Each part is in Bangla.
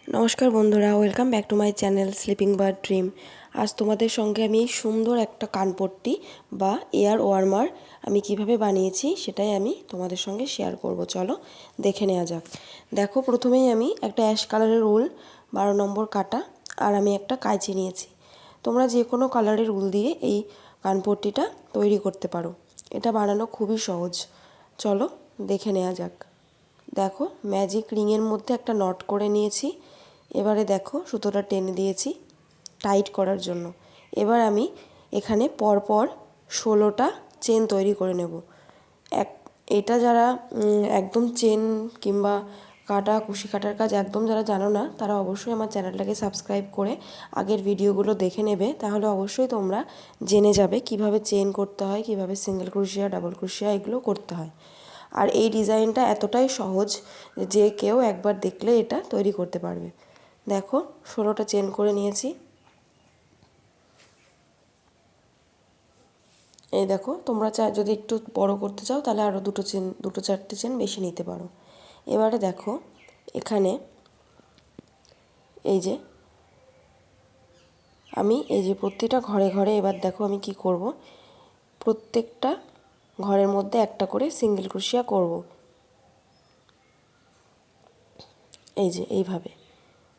নমস্কার বন্ধুরা, welcome back to my channel sleeping bird dream. আজ তোমাদের সঙ্গে আমি সুন্দর একটা কানপট্টি বা এয়ার ওয়ার্মার আমি কিভাবে বানিয়েছি সেটাই আমি তোমাদের সঙ্গে শেয়ার করব। চলো দেখে নেওয়া যাক। দেখো, প্রথমেই আমি একটা অ্যাশ কালারের উল 12 নম্বর কাটা আর আমি একটা কাঁচি নিয়েছি। তোমরা যে কোনো কালারের উল দিয়ে এই কানপট্টিটা তৈরি করতে পারো। এটা বানানো খুবই সহজ। চলো দেখে নেওয়া যাক। দেখো, ম্যাজিক রিংয়ের মধ্যে একটা নট করে নিয়েছি। এবারে দেখো, সুতোটা টেনে দিয়েছি টাইট করার জন্য। এবার আমি এখানে পরপর 16টা চেন তৈরি করে নেব। এটা যারা একদম চেন কিংবা কাটা কুশি কাটার কাজ একদম যারা জানো না, তারা অবশ্যই আমার চ্যানেলটাকে সাবস্ক্রাইব করে আগের ভিডিওগুলো দেখে নেবে। তাহলে অবশ্যই তোমরা জেনে যাবে কিভাবে চেন করতে হয়, কিভাবে সিঙ্গেল ক্রোশিয়া, ডাবল ক্রোশিয়া এগুলো করতে হয়। আর এই ডিজাইনটা এতটাই সহজ যে কেউ একবার দেখলে এটা তৈরি করতে পারবে। দেখো, 16টা চেন করে নিয়েছি। এই দেখো, তোমরা যদি একটু বড় করতে চাও তাহলে আরও দুটো চারটে চেন বেশি নিতে পারো। এবারে দেখো, এখানে এই যে প্রতিটা ঘরে ঘরে এবার দেখো আমি কি করব। প্রত্যেকটা ঘরের মধ্যে একটা করে সিঙ্গেল ক্রোশিয়া করব। এইভাবে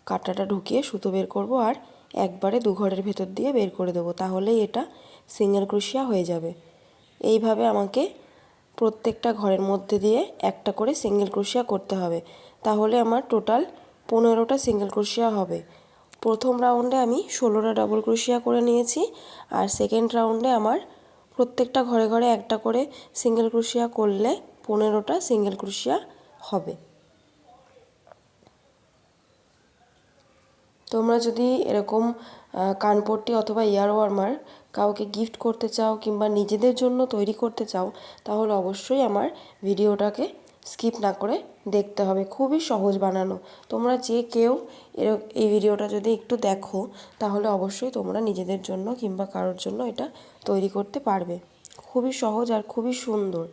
কাঁটাটা ঢুকিয়ে সুতো বের করব আর একবারে দু ঘরের ভেতর দিয়ে বের করে দেবো, তাহলেই এটা সিঙ্গেল ক্রোশিয়া হয়ে যাবে। এইভাবে আমাকে প্রত্যেকটা ঘরের মধ্যে দিয়ে একটা করে সিঙ্গেল ক্রোশিয়া করতে হবে। তাহলে আমার টোটাল 15টা সিঙ্গেল ক্রোশিয়া হবে। প্রথম রাউন্ডে আমি 16টা ডাবল ক্রোশিয়া করে নিয়েছি, আর সেকেন্ড রাউন্ডে আমার প্রত্যেকটা ঘরে ঘরে একটা করে সিঙ্গেল ক্রোশিয়া করলে 15টা সিঙ্গেল ক্রোশিয়া হবে। তোমরা যদি এরকম কানপট্টি অথবা ইয়ার ওয়ার্মার কাউকে গিফট করতে চাও কিংবা নিজেদের জন্য তৈরি করতে চাও, তাহলে অবশ্যই আমার ভিডিওটাকে স্কিপ না করে দেখতে হবে। খুবই সহজ বানানো। তোমরা যে কেউ এই ভিডিওটা যদি একটু দেখো, তাহলে অবশ্যই তোমরা নিজেদের জন্য কিংবা কারোর জন্য এটা তৈরি করতে পারবে। খুবই সহজ আর খুবই সুন্দর।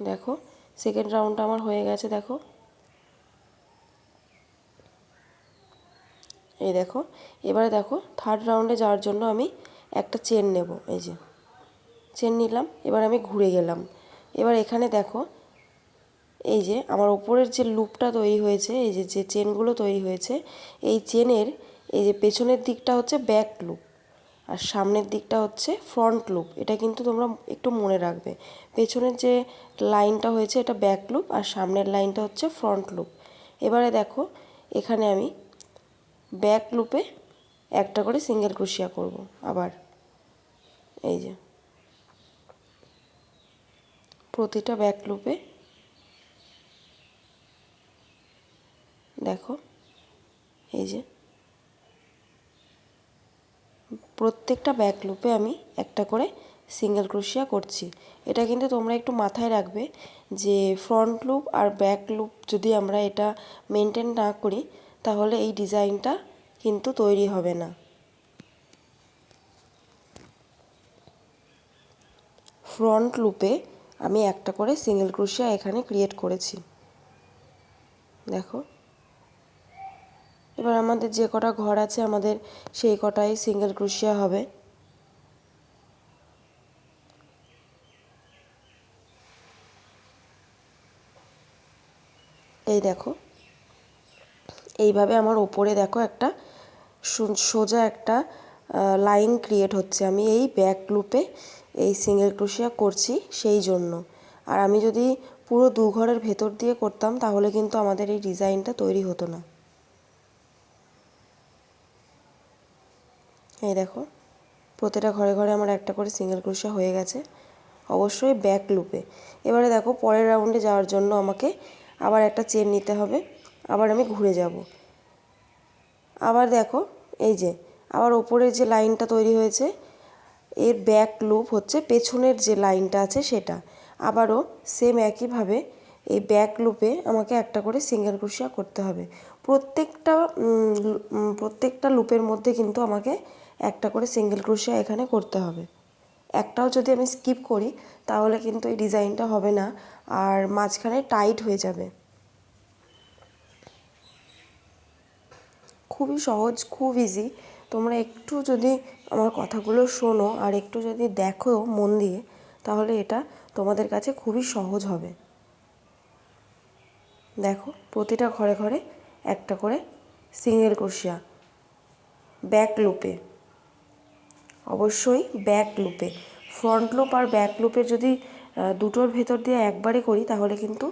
দেখো, সেকেন্ড রাউন্ডটা আমার হয়ে গেছে। দেখো, এই দেখো, এবারে দেখো থার্ড রাউন্ডে যাওয়ার জন্য আমি একটা চেন নেব। এই যে চেন নিলাম, এবার আমি ঘুরে গেলাম। এবার এখানে দেখো, এই যে আমার ওপরের যে লুপটা তৈরি হয়েছে, এই যে চেনগুলো তৈরি হয়েছে, এই চেনের এই যে পেছনের দিকটা হচ্ছে ব্যাক লুপ আর সামনের দিকটা হচ্ছে ফ্রন্ট লুপ। এটা কিন্তু তোমরা একটু মনে রাখবে। পেছনের যে লাইনটা হয়েছে এটা ব্যাক লুপ আর সামনের লাইনটা হচ্ছে ফ্রন্ট লুপ। এবারে দেখো, এখানে আমি ব্যাক লুপে একটা করে সিঙ্গেল ক্রোশিয়া করব। আবার এই যে প্রতিটা ব্যাক লুপে দেখো, এই যে প্রত্যেকটা ব্যাক লুপে আমি একটা করে সিঙ্গেল ক্রোশিয়া করছি। এটা কিন্তু তোমরা একটু মাথায় রাখবে যে ফ্রন্ট লুপ আর ব্যাক লুপ যদি আমরা এটা মেনটেন না করি, তাহলে এই ডিজাইনটা কিন্তু তৈরি হবে না। ফ্রন্ট লুপে আমি একটা করে সিঙ্গেল ক্রোশিয়া এখানে ক্রিয়েট করেছি। দেখো, এবার আমাদের যে কটা ঘর আছে আমাদের সেই কটাই সিঙ্গেল ক্রোশিয়া হবে। এই দেখো, এইভাবে আমার ওপরে দেখো একটা সোজা একটা লাইন ক্রিয়েট হচ্ছে। আমি এই ব্যাক লুপে এই সিঙ্গেল ক্রোশিয়া করছি সেই জন্য। আর আমি যদি পুরো দু ঘরের ভেতর দিয়ে করতাম তাহলে কিন্তু আমাদের এই ডিজাইনটা তৈরি হতো না। এই দেখো, প্রতিটা ঘরে ঘরে আমার একটা করে সিঙ্গেল ক্রোশিয়া হয়ে গেছে, অবশ্যই ব্যাক লুপে। এবারে দেখো, পরের রাউন্ডে যাওয়ার জন্য আমাকে আবার একটা চেন নিতে হবে। আবার আমি ঘুরে যাব। আবার দেখো, এই যে আবার ওপরের যে লাইনটা তৈরি হয়েছে এর ব্যাক লুপ হচ্ছে পেছনের যে লাইনটা আছে সেটা। আবারও সেম একইভাবে এই ব্যাক লুপে আমাকে একটা করে সিঙ্গেল ক্রোশিয়া করতে হবে। প্রত্যেকটা লুপের মধ্যে কিন্তু আমাকে একটা করে সিঙ্গেল ক্রোশিয়া এখানে করতে হবে। একটাও যদি আমি স্কিপ করি তাহলে কিন্তু এই ডিজাইনটা হবে না আর মাঝখানে টাইট হয়ে যাবে। খুবই সহজ, খুব ইজি। তোমরা একটু যদি আমার কথাগুলো শোনো আর একটু যদি দেখো মন দিয়ে, তাহলে এটা তোমাদের কাছে খুবই সহজ হবে। দেখো প্রতিটা ঘরে ঘরে একটা করে সিঙ্গেল ক্রোশিয়া, ব্যাক লুপে, অবশ্যই ব্যাক লুপে। ফ্রন্ট লুপ আর ব্যাক লুপের যদি দুটোর ভেতর দিয়ে একবারে করি তাহলে কিন্তু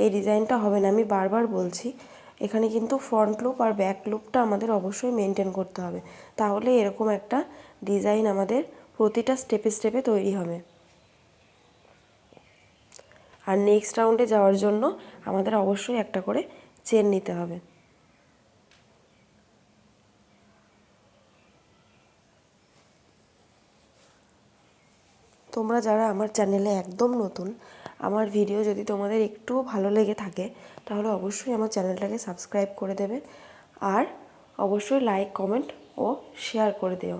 এই ডিজাইনটা হবে না। আমি বারবার বলছি, এখানে কিন্তু ফ্রন্ট লুপ আর ব্যাক লুপটা আমাদের অবশ্যই মেনটেন করতে হবে, তাহলে এরকম একটা ডিজাইন আমাদের প্রতিটা স্টেপে স্টেপে তৈরি হবে। আর নেক্সট রাউন্ডে যাওয়ার জন্য আমাদের অবশ্যই একটা করে চেন নিতে হবে। তোমরা যারা আমার চ্যানেলে একদম নতুন, আমার ভিডিও যদি তোমাদের একটুও ভালো লেগে থাকে তাহলে অবশ্যই আমার চ্যানেলটাকে সাবস্ক্রাইব করে দেবে, আর অবশ্যই লাইক, কমেন্ট ও শেয়ার করে দিও।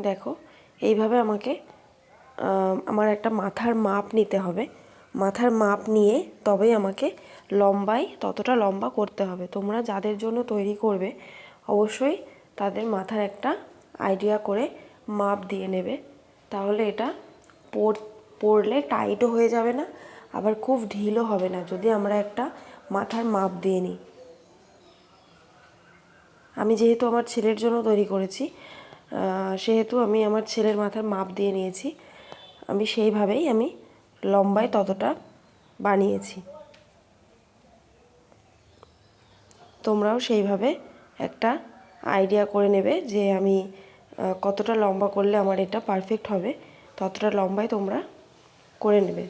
দেখো এইভাবে আমাকে আমার একটা মাথার মাপ নিতে হবে। মাথার মাপ নিয়ে তবেই আমাকে লম্বায় ততটা লম্বা করতে হবে। তোমরা যাদের জন্য তৈরি করবে অবশ্যই তাদের মাথার একটা আইডিয়া করে মাপ দিয়ে নেবে, তাহলে এটা পরলে টাইটও হয়ে যাবে না, আবার খুব ঢিলও হবে না যদি আমরা একটা মাথার মাপ দিয়ে নিই। আমি যেহেতু আমার ছেলের জন্য তৈরি করেছি, সেহেতু আমি আমার ছেলের মাথার মাপ দিয়ে নিয়েছি। আমি সেইভাবেই আমি লম্বায় ততটা বানিয়েছি। তোমরাও সেইভাবে একটা আইডিয়া করে নেবে যে আমি কতটা লম্বা করলে আমার এটা পারফেক্ট হবে, ততটা লম্বায় তোমরা করে নেবে।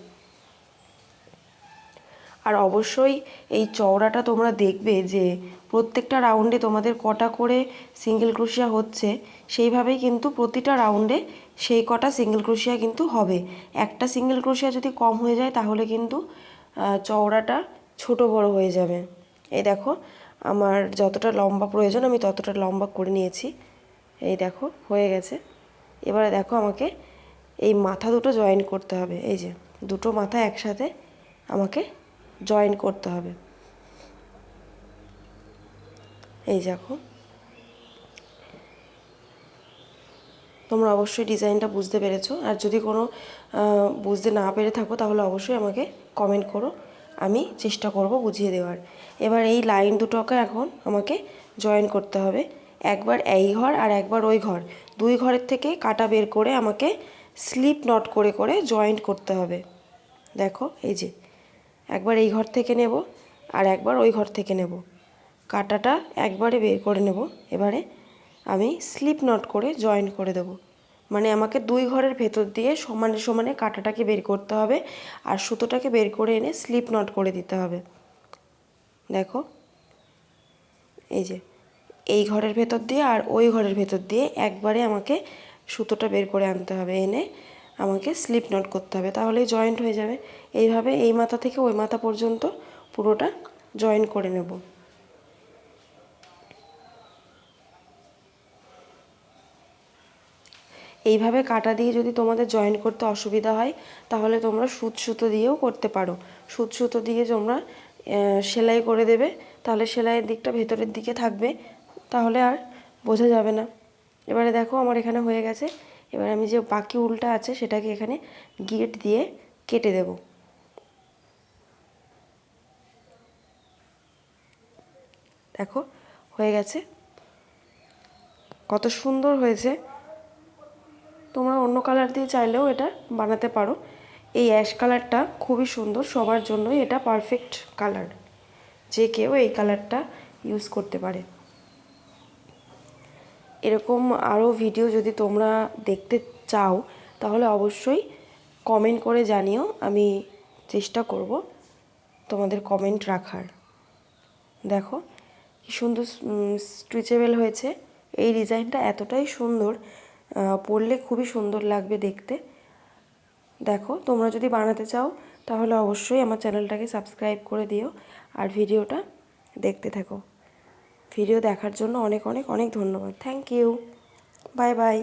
আর অবশ্যই এই চওড়াটা তোমরা দেখবে যে প্রত্যেকটা রাউন্ডে তোমাদের কটা করে সিঙ্গেল ক্রোশিয়া হচ্ছে, সেইভাবেই কিন্তু প্রতিটা রাউন্ডে সেই কটা সিঙ্গেল ক্রোশিয়া কিন্তু হবে। একটা সিঙ্গেল ক্রোশিয়া যদি কম হয়ে যায় তাহলে কিন্তু চওড়াটা ছোট বড় হয়ে যাবে। এই দেখো আমার যতটা লম্বা প্রয়োজন আমি ততটা লম্বা করে নিয়েছি। এই দেখো হয়ে গেছে। এবারে দেখো আমাকে এই মাথা দুটো জয়েন করতে হবে। এই যে দুটো মাথা একসাথে আমাকে জয়েন করতে হবে। এই দেখো, তোমরা অবশ্যই ডিজাইনটা বুঝতে পেরেছো। আর যদি কোনো বুঝতে না পেরে থাকো তাহলে অবশ্যই আমাকে কমেন্ট করো, আমি চেষ্টা করব বুঝিয়ে দেওয়ার। এবার এই লাইন দুটোকে এখন আমাকে জয়েন করতে হবে। একবার এই ঘর আর একবার ওই ঘর, দুই ঘরের থেকে কাটা বের করে আমাকে স্লিপ নট করে করে জয়েন্ট করতে হবে। দেখো এই যে একবার এই ঘর থেকে নেব আর একবার ওই ঘর থেকে নেব, কাটাটা একবারে বের করে নেব। এবারে আমি স্লিপ নট করে জয়েন করে দেব, মানে আমাকে দুই ঘরের ভেতর দিয়ে সমানে সমানে কাটাটাকে বের করতে হবে আর সুতোটাকে বের করে এনে স্লিপ নট করে দিতে হবে। দেখো এই যে এই ঘরের ভেতর দিয়ে আর ওই ঘরের ভেতর দিয়ে একবারে আমাকে সুতোটা বের করে আনতে হবে, এনে আমাকে স্লিপ নট করতে হবে, তাহলেই জয়েন্ট হয়ে যাবে। এইভাবে এই মাথা থেকে ওই মাথা পর্যন্ত পুরোটা জয়েন করে নেব। এইভাবে কাটা দিয়ে যদি তোমাদের জয়েন করতে অসুবিধা হয় তাহলে তোমরা সুচ সুতো দিয়েও করতে পারো। সুচ সুতো দিয়ে তোমরা সেলাই করে দেবে, তাহলে সেলাইয়ের দিকটা ভেতরের দিকে থাকবে, তাহলে আর বোঝা যাবে না। এবারে দেখো আমার এখানে হয়ে গেছে। এবার আমি যে বাকি উলটা আছে সেটাকে এখানে গিট দিয়ে কেটে দেব। দেখো হয়ে গেছে, কত সুন্দর হয়েছে। তোমরা অন্য কালার দিয়ে চাইলেও এটা বানাতে পারো। এই অ্যাশ কালারটা খুবই সুন্দর, সবার জন্যই এটা পারফেক্ট কালার, যে কেউ এই কালারটা ইউজ করতে পারে। এরকম আরও ভিডিও যদি তোমরা দেখতে চাও তাহলে অবশ্যই কমেন্ট করে জানিও, আমি চেষ্টা করব তোমাদের কমেন্ট রাখার। দেখো কি সুন্দর স্ট্রেচেবল হয়েছে। এই ডিজাইনটা এতটাই সুন্দর, পরলে খুবই সুন্দর লাগবে দেখতে। দেখো তোমরা যদি বানাতে চাও তাহলে অবশ্যই আমার চ্যানেলটাকে সাবস্ক্রাইব করে দিও আর ভিডিওটা দেখতে থাকো। ভিডিও দেখার জন্য অনেক অনেক অনেক ধন্যবাদ। Thank you, bye by.